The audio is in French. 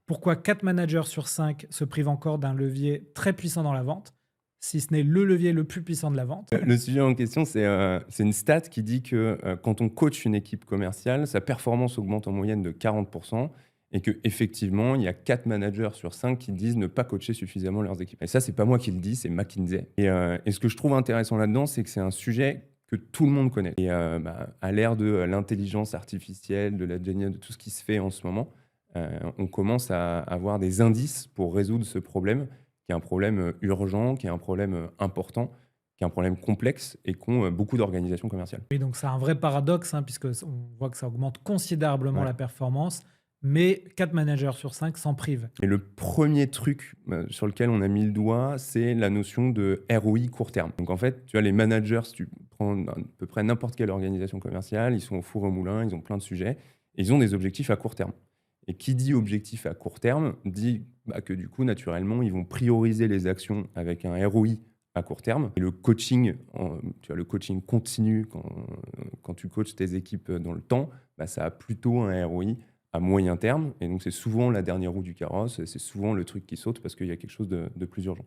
Pourquoi 4 managers sur 5 se privent encore d'un levier très puissant dans la vente, si ce n'est le levier le plus puissant de la vente? Le sujet en question, c'est une stat qui dit que, quand on coach une équipe commerciale, sa performance augmente en moyenne de 40 et qu'effectivement, il y a 4 managers sur 5 qui disent ne pas coacher suffisamment leurs équipes. Et ça, c'est pas moi qui le dis, c'est McKinsey. Et ce que je trouve intéressant là-dedans, c'est que c'est un sujet que tout le monde connaît. À l'ère de l'intelligence artificielle, de la GenAI, de tout ce qui se fait en ce moment, on commence à avoir des indices pour résoudre ce problème, qui est un problème, urgent, qui est un problème, important, qui est un problème complexe et qu'ont, beaucoup d'organisations commerciales. Oui, donc c'est un vrai paradoxe, hein, puisque on voit que ça augmente considérablement Ouais. la performance, mais 4 managers sur 5 s'en privent. Et le premier truc, sur lequel on a mis le doigt, c'est la notion de ROI court terme. Donc en fait, tu vois, les managers, si tu prends à peu près n'importe quelle organisation commerciale, ils sont au four au moulin, ils ont plein de sujets et ils ont des objectifs à court terme. Et qui dit objectif à court terme, dit, que du coup, naturellement, ils vont prioriser les actions avec un ROI à court terme. Et le coaching, tu vois, le coaching continu quand tu coaches tes équipes, dans le temps, ça a plutôt un ROI à moyen terme et donc c'est souvent la dernière roue du carrosse, c'est souvent le truc qui saute parce qu'il y a quelque chose de plus urgent.